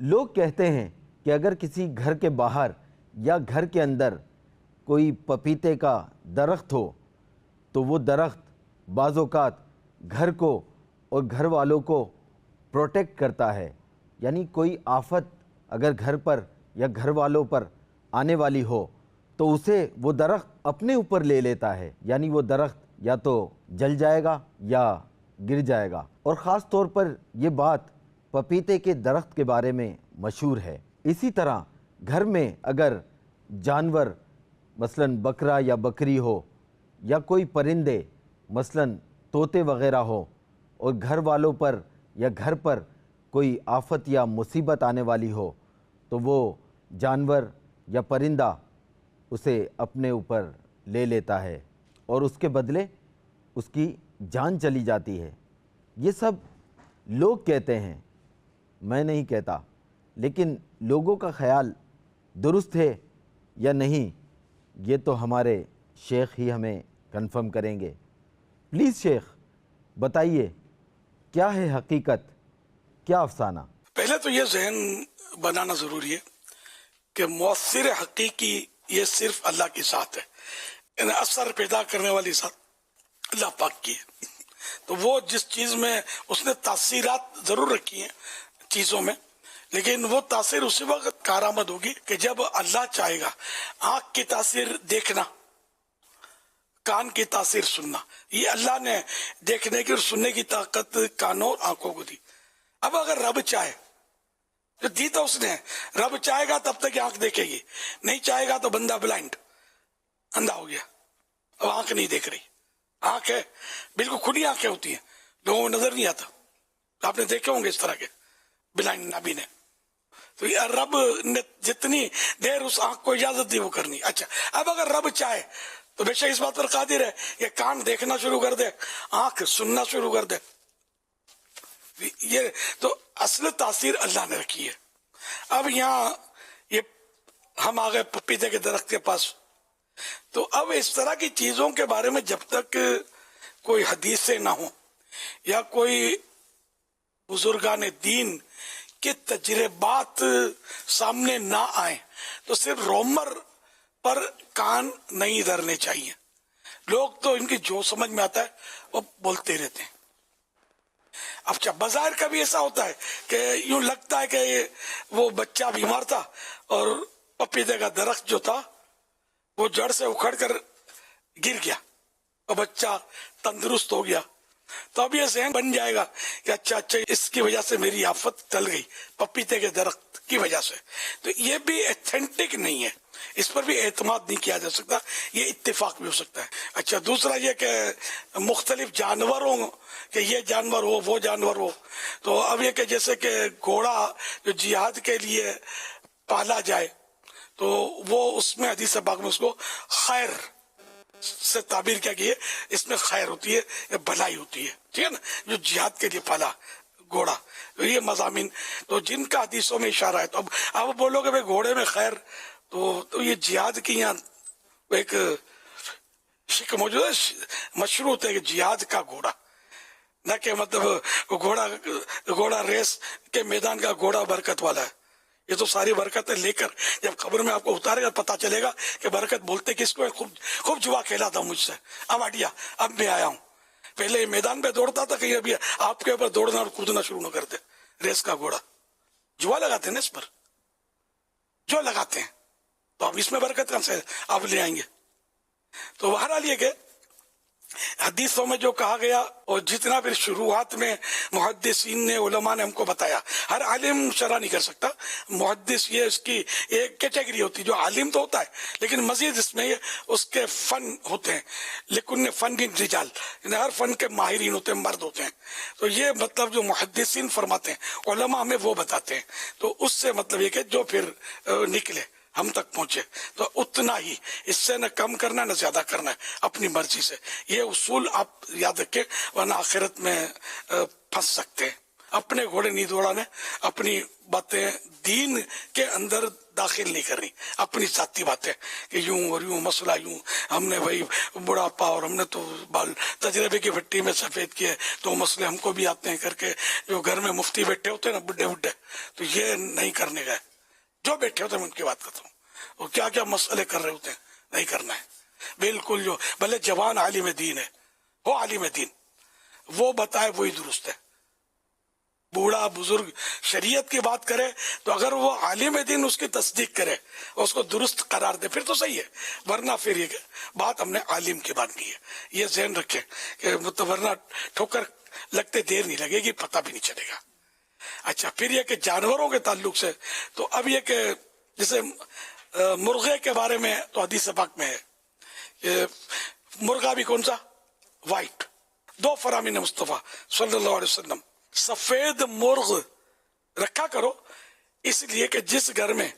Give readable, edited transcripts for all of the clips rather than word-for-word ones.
لوگ کہتے ہیں کہ اگر کسی گھر کے باہر یا گھر کے اندر کوئی پپیتے کا درخت ہو تو وہ درخت بعض اوقات گھر کو اور گھر والوں کو پروٹیکٹ کرتا ہے، یعنی کوئی آفت اگر گھر پر یا گھر والوں پر آنے والی ہو تو اسے وہ درخت اپنے اوپر لے لیتا ہے، یعنی وہ درخت یا تو جل جائے گا یا گر جائے گا۔ اور خاص طور پر یہ بات پپیتے کے درخت کے بارے میں مشہور ہے۔ اسی طرح گھر میں اگر جانور مثلا بکرا یا بکری ہو یا کوئی پرندے مثلا طوطے وغیرہ ہو اور گھر والوں پر یا گھر پر کوئی آفت یا مصیبت آنے والی ہو تو وہ جانور یا پرندہ اسے اپنے اوپر لے لیتا ہے اور اس کے بدلے اس کی جان چلی جاتی ہے۔ یہ سب لوگ کہتے ہیں، میں نہیں کہتا، لیکن لوگوں کا خیال درست ہے یا نہیں یہ تو ہمارے شیخ ہی ہمیں کنفرم کریں گے۔ پلیز شیخ بتائیے کیا ہے حقیقت، کیا افسانہ؟ پہلے تو یہ ذہن بنانا ضروری ہے کہ مؤثر حقیقی یہ صرف اللہ کی ذات ہے، یعنی اثر پیدا کرنے والی ذات اللہ پاک کی ہے۔ تو وہ جس چیز میں اس نے تاثیرات ضرور رکھی ہیں چیزوں میں، لیکن وہ تاثیر اسی وقت کارآمد ہوگی کہ جب اللہ چاہے گا۔ آنکھ کی تاثیر دیکھنا، کان کی تاثیر سننا، یہ اللہ نے دیکھنے کی اور سننے کی طاقت کانوں اور آنکھوں کو دی۔ اب اگر رب چاہے، جو دی تو اس نے، رب چاہے گا تب تک آنکھ دیکھے گی، نہیں چاہے گا تو بندہ بلائنڈ، اندھا ہو گیا، اب آنکھ نہیں دیکھ رہی۔ آنکھ ہے، بالکل کھلی آنکھیں ہوتی ہیں، لوگوں کو نظر نہیں آتا، آپ نے دیکھے ہوں گے اس طرح کے بلائنڈ نابینے۔ تو یہ رب نے جتنی دیر اس آنکھ کو اجازت دی وہ کرنی۔ اچھا اب اگر رب چاہے تو بے شک اس بات پر قادر ہے کہ کان دیکھنا شروع کر دے، آنکھ سننا شروع کر دے۔ یہ تو اصل تاثیر اللہ نے رکھی ہے۔ اب یہاں یہ ہم آ گئے پپیتے کے درخت کے پاس، تو اب اس طرح کی چیزوں کے بارے میں جب تک کوئی حدیثیں نہ ہوں یا کوئی بزرگان دین کے تجربات سامنے نہ آئیں تو صرف رومر پر کان نہیں دھرنے چاہیے۔ لوگ تو ان کی جو سمجھ میں آتا ہے وہ بولتے رہتے ہیں۔ اب بظاہر کا بھی ایسا ہوتا ہے کہ یوں لگتا ہے کہ وہ بچہ بیمار تھا اور پپیتے کا درخت جو تھا وہ جڑ سے اکھڑ کر گر گیا اور بچہ تندرست ہو گیا، تو اب یہ ذہن بن جائے گا کہ اچھا اس کی وجہ سے میری آفت ٹل گئی، پپیتے کے درخت کی وجہ سے۔ تو یہ بھی ایتھینٹک نہیں ہے، اس پر بھی اعتماد نہیں کیا جا سکتا، یہ اتفاق بھی ہو سکتا ہے۔ اچھا دوسرا یہ کہ مختلف جانوروں کہ یہ جانور ہو وہ جانور ہو، تو اب یہ کہ جیسے کہ گھوڑا جو جہاد کے لیے پالا جائے تو وہ اس میں حدیث پاک میں اس کو خیر سے تعبیر کیا گئی ہے، اس میں خیر ہوتی ہے یا بھلائی ہوتی ہے، ٹھیک ہے نا، جو جہاد کے لیے پالا گھوڑا، یہ مضامین تو جن کا حدیثوں میں اشارہ ہے۔ تو اب بولو کہ بھائی گھوڑے میں خیر، تو یہ جہاد کی یہاں ایک شک موجود ہے، مشروط ہے کہ جہاد کا گھوڑا، نہ کہ مطلب گھوڑا ریس کے میدان کا گھوڑا برکت والا ہے۔ یہ تو ساری برکتیں لے کر جب قبر میں آپ کو اتارے گا پتا چلے گا کہ برکت بولتے کس کو ہے۔ خوب جوا کھیلا تھا مجھ سے، اب ہٹیا، اب میں آیا ہوں۔ پہلے میدان پہ دوڑتا تھا، کہیں ابھی آپ کے اوپر دوڑنا اور کودنا شروع نہ کر دے۔ ریس کا گھوڑا جوا لگاتے ہیں نا اس پر، جو لگاتے ہیں، تو اب اس میں برکت کہاں سے آپ لے آئیں گے؟ تو بہرحال یہ کہ حدیثوں میں جو کہا گیا اور جتنا پھر شروعات میں محدثین نے علماء نے ہم کو بتایا، ہر عالم شرح نہیں کر سکتا، محدث یہ اس کی ایک کیٹیگری ہوتی ہے، جو عالم تو ہوتا ہے لیکن مزید اس میں اس کے فن ہوتے ہیں، لیکن فن رجال، یعنی ہر فن کے ماہرین ہوتے ہیں، مرد ہوتے ہیں۔ تو یہ مطلب جو محدثین فرماتے ہیں، علماء ہمیں وہ بتاتے ہیں، تو اس سے مطلب یہ کہ جو پھر نکلے ہم تک پہنچے تو اتنا ہی، اس سے نہ کم کرنا نہ زیادہ کرنا ہے، اپنی مرضی سے۔ یہ اصول آپ یاد رکھیں ورنہ آخرت میں پھنس سکتے ہیں۔ اپنے گھوڑے نہیں دوڑانے، اپنی باتیں دین کے اندر داخل نہیں کرنی اپنی ذاتی باتیں کہ یوں اور یوں مسئلہ یوں، ہم نے بھائی بڑھاپا اور ہم نے تو بال تجربے کی بھٹی میں سفید کیے تو مسئلے ہم کو بھی آتے ہیں کر کے، جو گھر میں مفتی بیٹھے ہوتے ہیں نا بڈھے بڈھے، تو یہ نہیں کرنے گئے. جو بیٹھے ہوتے ہیں میں ان کی بات کرتا ہوں، وہ کیا کیا مسئلے کر رہے ہوتے ہیں، نہیں کرنا ہے بالکل. جو بھلے جوان عالم دین ہے، وہ عالم دین وہ بتائے وہی درست ہے. بوڑھا بزرگ شریعت کی بات کرے تو اگر وہ عالم دین اس کی تصدیق کرے اور اس کو درست قرار دے پھر تو صحیح ہے، ورنہ پھر یہ بات ہم نے عالم کی بات کی ہے. یہ ذہن رکھیں کہ مطلب ورنہ ٹھوکر لگتے دیر نہیں لگے گی، پتہ بھی نہیں چلے گا. اچھا پھر یہ کہ جانوروں کے تعلق سے تو اب یہ کہ جیسے مرغے کے بارے میں تو حدیث پاک میں ہے کہ مرغا بھی کون سا؟ وائٹ. دو فرامین مصطفیٰ صلی اللہ علیہ وسلم سفید مرغ رکھا کرو، اس لیے کہ جس گھر میں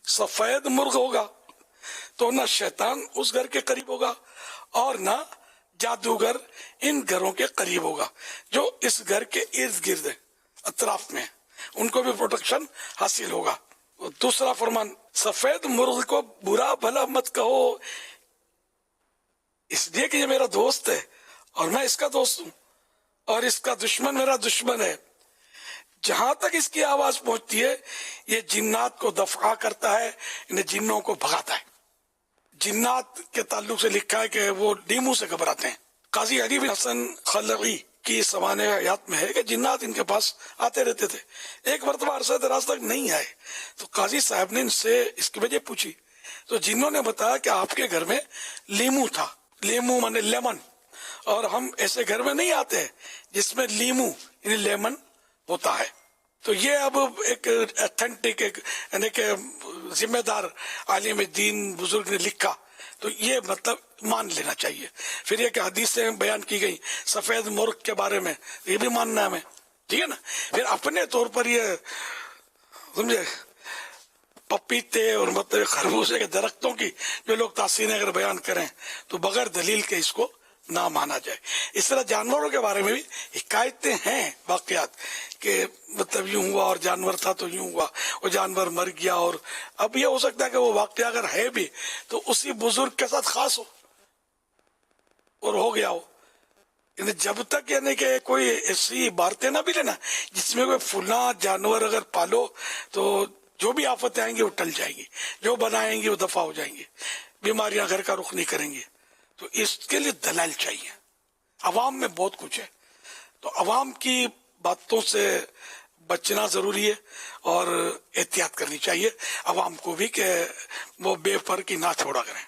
سفید مرغ ہوگا تو نہ شیطان اس گھر کے قریب ہوگا اور نہ جادوگر ان گھروں کے قریب ہوگا جو اس گھر کے ارد گرد اطراف میں، ان کو بھی پروٹیکشن حاصل ہوگا. دوسرا فرمان، سفید مرغ کو برا بھلا مت کہو اس لیے کہ یہ میرا دوست ہے اور میں اس کا دوست ہوں، اور اس کا دشمن میرا دشمن ہے. جہاں تک اس کی آواز پہنچتی ہے یہ جنات کو دفع کرتا ہے، انہیں جنوں کو بھگاتا ہے. جنات کے تعلق سے لکھا ہے کہ وہ ڈیمو سے گھبراتے ہیں. قاضی علی بن حسن خلقی کی سوانح حیات میں ہے کہ جنات ان کے پاس آتے رہتے تھے. ایک مرتبہ عرصہ دراز تک نہیں آئے تو قاضی صاحب نے ان سے اس کی وجہ پوچھی تو جنوں نے بتایا کہ آپ کے گھر میں لیمو تھا. لیمو مانے لیمن، اور ہم ایسے گھر میں نہیں آتے جس میں لیمو یعنی لیمن ہوتا ہے. تو یہ اب ایک ایتھینٹک یعنی کہ ذمہ دار عالم دین بزرگ نے لکھا تو یہ مطلب مان لینا چاہیے. پھر یہ کہ حدیثیں بیان کی گئی سفید مرغ کے بارے میں، یہ بھی ماننا ہے ہمیں، ٹھیک ہے نا. پھر اپنے طور پر یہ سمجھے پپیتے اور مطلب خربوزے کے درختوں کی جو لوگ تاثیریں اگر بیان کریں تو بغیر دلیل کے اس کو نہ مانا جائے. اس طرح جانوروں کے بارے میں بھی حکایتیں ہیں، واقعات کہ مطلب یوں ہوا اور جانور تھا تو یوں ہوا، وہ جانور مر گیا. اور اب یہ ہو سکتا ہے کہ وہ واقعہ اگر ہے بھی تو اسی بزرگ کے ساتھ خاص ہو اور ہو گیا ہو. یعنی جب تک یعنی کہ کوئی ایسی عبارتیں نہ بھی لینا جس میں کوئی فلاں جانور اگر پالو تو جو بھی آفتیں آئیں گی وہ ٹل جائیں گی، جو بنائیں گی وہ دفع ہو جائیں گی، بیماریاں گھر کا رخ نہیں کریں گی. تو اس کے لیے دلائل چاہیے. عوام میں بہت کچھ ہے تو عوام کی باتوں سے بچنا ضروری ہے اور احتیاط کرنی چاہیے عوام کو بھی کہ وہ بے فرقی نہ چھوڑا کریں.